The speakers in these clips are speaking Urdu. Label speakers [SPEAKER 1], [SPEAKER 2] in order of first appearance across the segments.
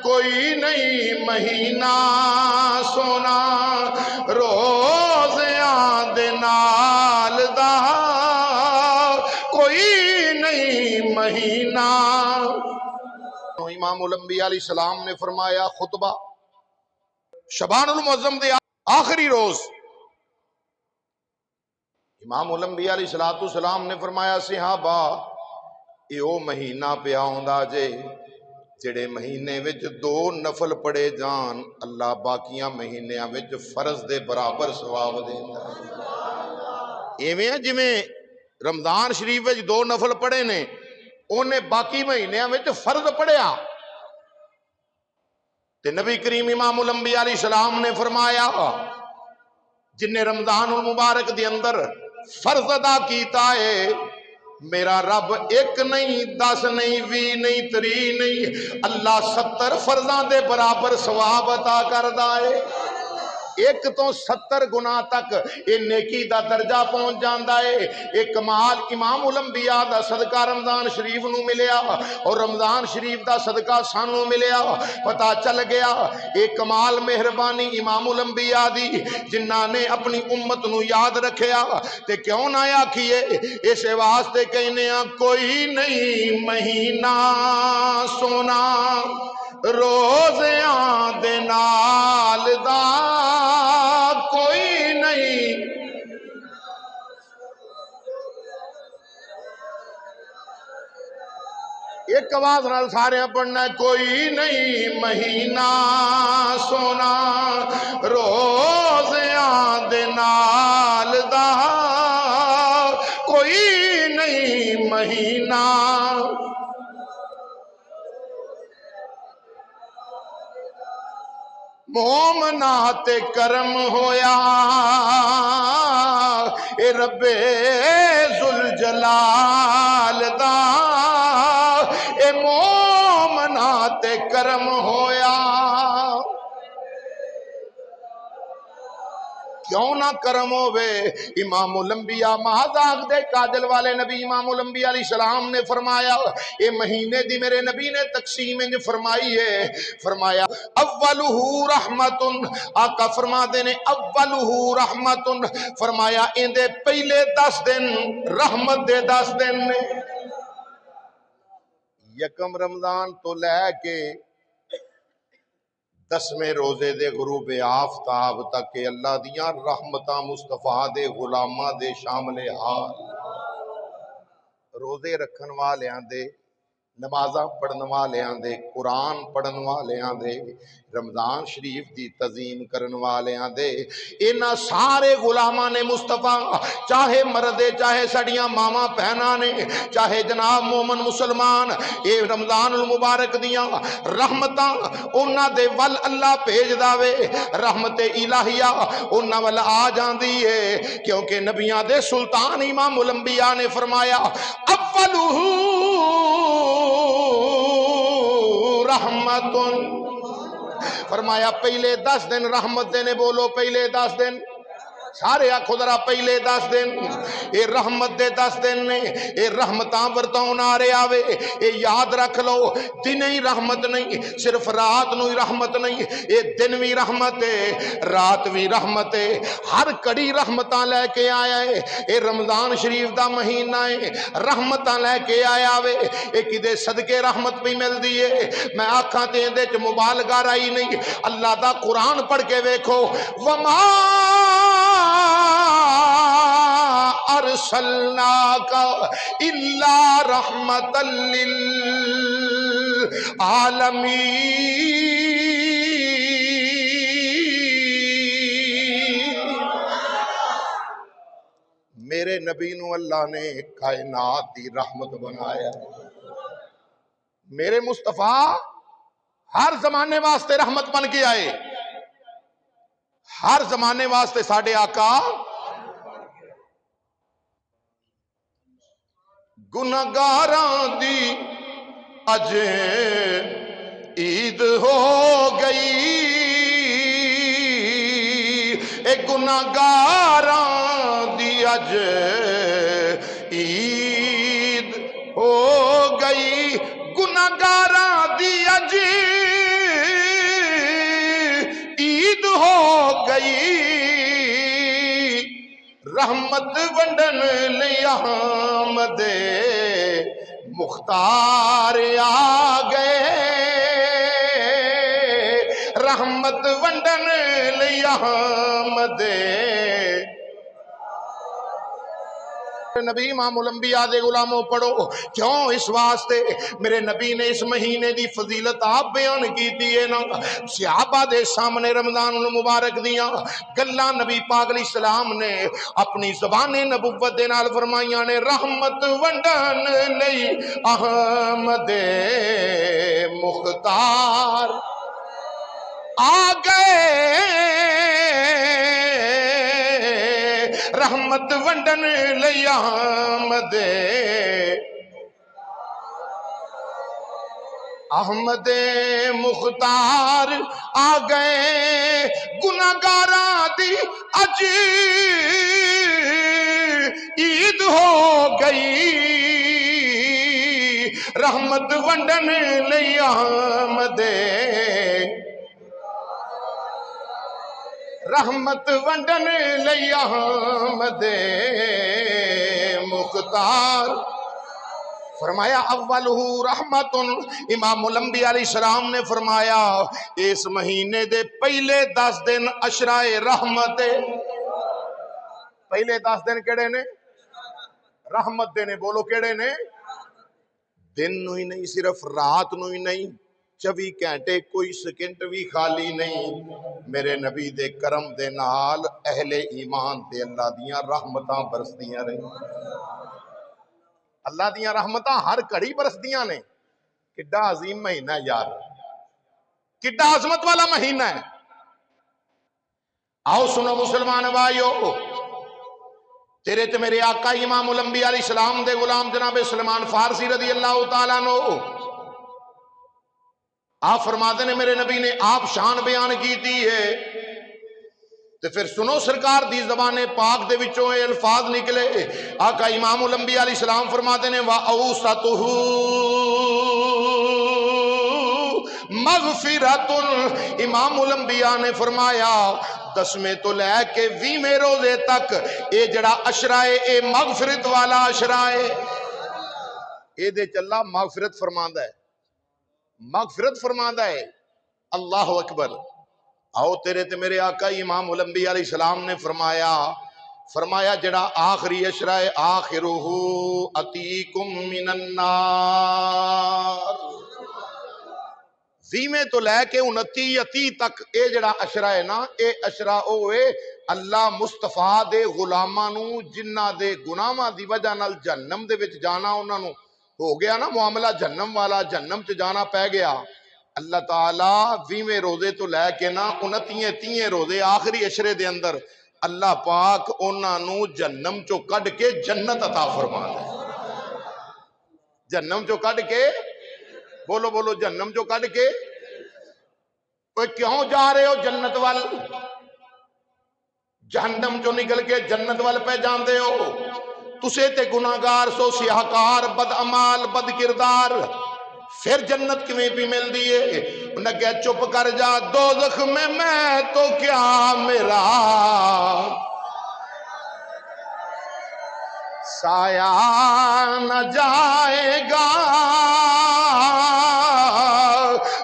[SPEAKER 1] کوئی نہیں مہینہ سونا روزیاں دے نال دا کوئی نہیں مہینہ۔ امام الانبیاء علیہ السلام نے فرمایا خطبہ شبان المعظم دے آخری روز، امام الانبیاء علیہ السلام نے فرمایا صحابہ اے او مہینہ پہ آوندا جے جڑے مہینے وچ 2 نفل پڑے جان اللہ باقیاں مہینیاں وچ فرض دے برابر ثواب دیندا۔ ایویں جویں رمضان شریف وچ 2 نفل پڑے نے اونے باقی مہینیاں وچ فرض پڑھیا تے نبی کریم امام الانبیاء علیہ السلام نے فرمایا جن نے رمضان المبارک دے اندر فرض ادا کیتا ہے میرا رب 1 نہیں 10 نہیں 20 نہیں 30 نہیں اللہ 70 فرضاں دے برابر ثواب عطا کردا ہے۔ 1 تو 70 گناہ تک یہ نیکی دا درجہ پہنچ جاندا ہے۔ یہ کمال امام الانبیاء دا صدقہ رمضان شریف نو ملیا اور رمضان شریف دا صدقہ سانو ملیا۔ پتہ چل گیا یہ کمال مہربانی امام الانبیاء دی جنہاں نے اپنی امت نو یاد رکھیا تے کیوں نہ آکھیے اس واسطے کہنے کوئی نہیں مہینہ سونا روزیاں دے نال دا کوئی نہیں۔ ایک آواز نال سارے پڑھنا ہے کوئی نہیں مہینہ سونا روزیاں دے نال دا کوئی نہیں مہینہ۔ مومنات کرم ہویا اے رب ذوالجلال دا اے مومنات کرم ہویا۔ کیوں نہ کرم ہوئے امام الانبیاء مہذاق دے کاجل والے نبی امام الانبیاء علیہ السلام نے فرمایا اے مہینے دی میرے نبی نے تقسیم انج فرمائی ہے فرمایا اولہ رحمت آقا فرما دے نے اولہ رحمت فرمایا ان دے پہلے 10 دن رحمت دے 10 دن نے۔ یکم رمضان تو لے کے 10ویں روزے دے غروب آفتاب تک اللہ دیاں رحمتاں مصطفیٰ دے غلاماں دے شامل حال۔ روزے رکھن والیاں دے نمازاں پڑھن والیاں دے قرآن پڑھن والیاں دے رمضان شریف دی تعظیم کرن والیاں دے انہاں سارے غلاماں نے مصطفیٰ چاہے مردے چاہے سڑیاں ماما بہناں نے چاہے جناب مومن مسلمان اے رمضان المبارک دیاں رحمتاں انہاں دے ول اللہ بھیج داوے رحمت الہیہ انہاں ول آ جاندی ہے کیونکہ نبیاں دے سلطان امام الانبیاء نے فرمایا اولہ رحمت فرمایا پہلے 10 دن رحمت دینے بولو پہلے 10 دن سارے آنکھوں ذرا پہلے 10 دن اے رحمت دے 10 دن نے اے رحمتاں ورتاؤں نہ رہے آوے اے یاد رکھ لو دن ہی رحمت نہیں صرف رات نو ہی رحمت نہیں اے دن بھی رحمت ہے رات بھی رحمت ہے ہر کڑی رحمتاں لے کے آیا ہے اے رمضان شریف دا مہینہ ہے رحمتاں لے کے آیا وے اے کدے صدقے رحمت بھی مل دیئے میں آکھاں تے دے چ مبالغہ رائی نہیں اللہ دا قرآن پڑھ کے ویکھو وما ارسلناک الا رحمتا للعالمین۔ میرے نبی نو اللہ نے کائنات دی رحمت بنایا میرے مصطفیٰ ہر زمانے واسطے رحمت بن کے آئے ہر زمانے واسطے ساڈے آقا گنہگاراں دی اج عید ہو گئی اے گنہگاراں دی اج عید ہو گئی گنہگاراں دی اج گئی رحمت ونڈن لئی آمد مختار آ گئے رحمت ونڈن لئی آمد نبی امام الانبیاء دے غلاموں پڑھو کیوں اس واسطے میرے نبی نے اس مہینے دی فضیلت آپ بیان کی دیئے نا صحابہ دے سامنے رمضان المبارک دیاں گلہ نبی پاک علیہ السلام نے اپنی زبان نبوت دے نال فرمائیاں نے رحمت ونڈن لئی احمد مختار آ گئے رحمت ونڈن لئی آمد احمد مختار آ گئے گناہگاراں دی اج عید ہو گئی رحمت ونڈن لئی آمد رحمت ونڈن لئی آمد مختار فرمایا اولہ رحمت امام الانبیاء علیہ السلام نے فرمایا اس مہینے دے پہلے 10 دن عشرائے رحمت پہلے 10 دن کیڑے نے رحمت دے نے بولو کیڑے نے دن نو ہی نہیں صرف رات نو ہی نہیں 24 گھنٹے کوئی سیکنڈ بھی خالی نہیں میرے نبی دے کرم دے نال اہل ایمان تے اللہ دیاں رحمتاں برسدیاں رہی اللہ دیاں رحمتاں ہر گھڑی برسدیاں نے کڈا عظیم مہینہ ہے یار کڈا عظمت والا مہینہ ہے آؤ سنو مسلمان بھائیو تیرے تے میرے آقا امام الانبیاء علیہ السلام دے غلام جناب سلمان فارسی رضی اللہ تعالیٰ عنہ آپ فرماتے ہیں میرے نبی نے آپ شان بیان کی تھی ہے تو پھر سنو سرکار دی زبان پاک دے وچوں اے الفاظ نکلے آقا امام الانبیاء علیہ السلام فرماتے ہیں وَأَوْسَطُهُ مغفرۃ امام الانبیاء نے فرمایا 10ویں تو لے کے 20ویں روزے تک اے جڑا عشرائے اے مغفرت والا عشرائے اے دے چلا مغفرت فرماندہ ہے مغفرت فرماندہ ہے اللہ اکبر آؤ تیرے تے میرے آقا امام الانبیاء علیہ السلام نے فرمایا جڑا آخری عشرائے آخرہ اتیکم من النار 20ویں تو لے کے 29 تک اے جڑا عشرہ ہے نا اے عشرہ اوے اللہ مصطفیٰ دے غلاماں نو جنہ دے گناہاں دی وجہ نال جہنم دے وچ جانا انہاں نو ہو گیا نا معاملہ جہنم والا جہنم چ جانا پہ گیا اللہ تعالیٰ 20ویں روزے تو لے کے نا 29 روزے آخری عشرے دے اندر اللہ پاک انہاں نو جہنم چو کڈ کے جنت عطا فرما دے جہنم چو کڈ کے بولو بولو جہنم چو کڈ کے کیوں جا رہے ہو جنت وال جہنم چو نکل کے جنت وال پہ جاندے ہو تسے تے گناہگار سو سیاہکار بد عمال بد کردار پھر جنت کیویں بھی مل دیئے انہیں کہا چپ کر جا دوزخ میں تو کیا میرا سایہ نہ جائے گا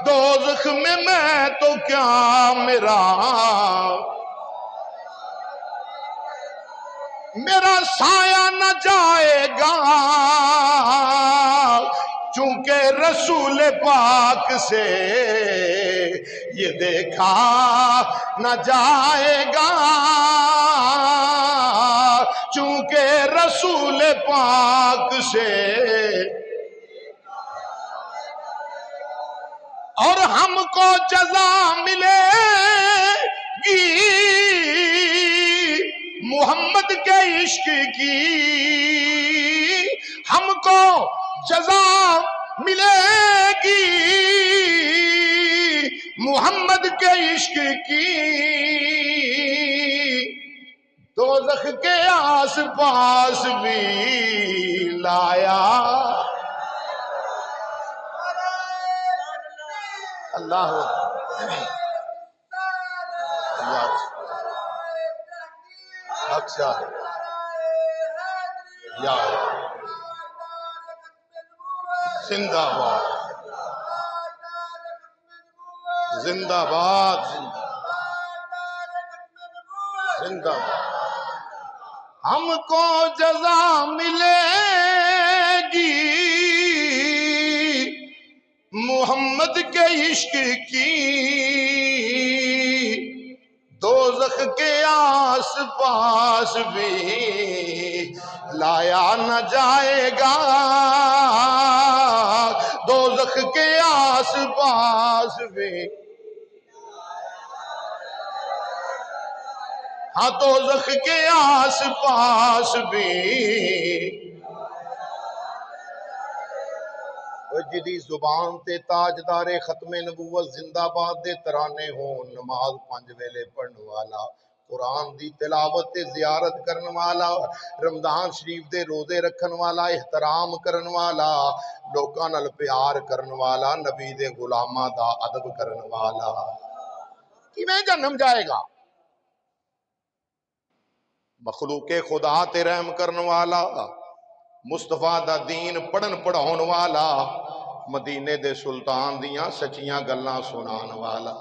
[SPEAKER 1] دوزخ میں تو کیا میرا سایہ نہ جائے گا چونکہ رسول پاک سے یہ دیکھا نہ جائے گا چونکہ رسول پاک سے اور ہم کو جزا ملے گی محمد کے عشق کی ہم کو جزا ملے گی محمد کے عشق کی دوزخ کے آس پاس بھی لایا اللہ اکثر یا زندہ باد، زندہ باد، زندہ باد۔ ہم کو جزا ملے گی محمد کے عشق کی، دوزخ کے آس پاس بھی لایا نہ جائے گا، دوزخ کے آس پاس بھی، ہاں دوزخ کے آس پاس بھی۔ جدی زبان تے تاجدار ختم نبوت زندہ باد دے ترانے ہون، نماز 5 ویلے پڑھن والا، قرآن دی تلاوت تے زیارت کرن والا، رمضان شریف دے روزے رکھن والا، احترام کرن والا، لوکاں نال پیار کرن والا، نبی دے غلاماں دا ادب کرن والا کیویں جنم جائے گا؟ مخلوق خدا تے رحم کرن والا، مصطفیٰ دا دین پڑھن پڑھاؤن والا، مدینے دے سلطان دیاں سچیاں گلاں سنان والا۔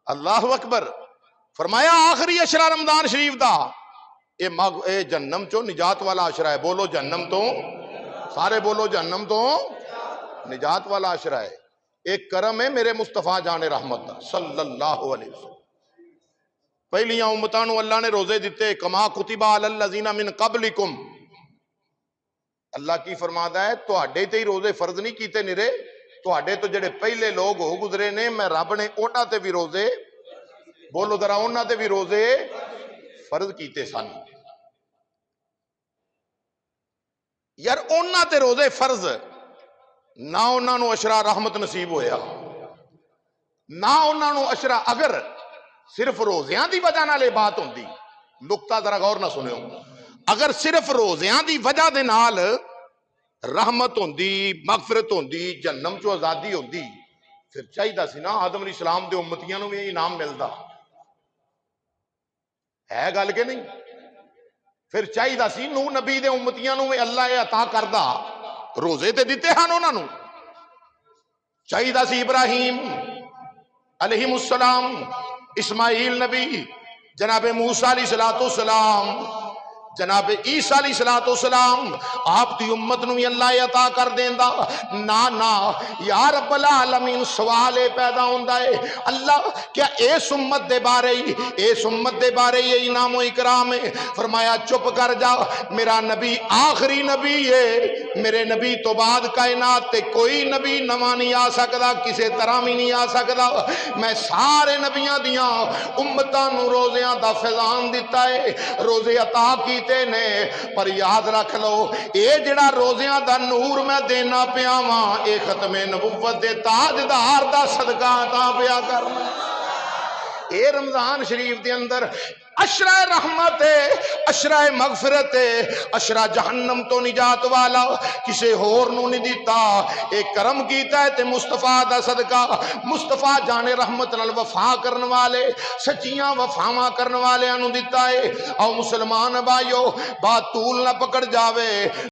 [SPEAKER 1] اللہ اکبر۔ فرمایا آخری اشرا رمضان شریف دا اے جہنم چو نجات والا اشرا ہے۔ بولو جہنم تو، سارے بولو جہنم تو نجات والا اشرا ہے۔ ایک کرم ہے میرے مصطفیٰ جان رحمت دا صلی اللہ علیہ وسلم۔ پہلیاں امتاں نو اللہ نے روزے دیتے، کما کتب علی الذین من قبلکم۔ اللہ کی فرماتا ہے تواڈے تے ہی روزے فرض نہیں کیتے نرے، تواڈے تو جڑے پہلے لوگ ہو گزرے نے، میں رب نے انہاں تے بھی روزے، بولو ذرا انہاں تے بھی روزے فرض کیتے سن۔ یار انہاں تے روزے فرض نہ انہاں نو اشرا رحمت نصیب ہویا، نہ انہاں نو اشرا، اگر صرف روزیاں دی وجہ نال بات ہوندی، نقطہ ذرا غور نہ سنو، اگر صرف روزیاں دی وجہ دے نال رحمت ہوندی، مغفرت ہوندی، جہنم چو آزادی ہوندی، پھر چاہیے سی نا آدم علیہ السلام دے امتیاں نو بھی انعام ملدا ہے، گل کہ نہیں؟ پھر چاہیے سی نوح نبی دے امتیاں نو بھی اللہ عطا کردا، روزے تے دیتے ہن انہاں نو۔ چاہیے سی ابراہیم علیہ السلام، اسماعیل نبی، جناب موسیٰ علیہ السلام، جناب عیسیٰ علیہ السلام، آپ دی امت نو بھی اللہ عطا کر دیندا۔ نا یا رب العالمین سوال پیدا ہوندا ہے، اللہ کیا اس امت دے بارے یہ انعام و اکرام ہے؟ فرمایا چپ کر جا، میرا نبی آخری نبی ہے، میرے نبی تو بعد کائنات تے کوئی نبی نواں نہیں آ سکدا، کسے طرح بھی نہیں آ سکدا۔ میں سارے نبیاں دیاں امتاں نو روزیاں دا فیضان دیتا ہے، روزے عطا کیتے نے، پر یاد رکھ لو اے جڑا روزیاں دا نور میں دینا پیا واں، اے ختم نبوت دے تاجدار دا صدقہ عطا پیا کرنا۔ اے رمضان شریف دے اندر اشرا رحمت ہے، اشرا مغفرت ہے، اشرا جہنم تو نجات والا کسے ہور نو نہیں دیتا۔ اے کرم کیتا ہے تے مصطفیٰ دا صدقہ، مصطفیٰ جان رحمت نال وفا کرن والے، سچیاں وفاواں کرن والے انو دیتا ہے۔ او مسلمان بھائیو، بات طول نہ پکڑ جاوے۔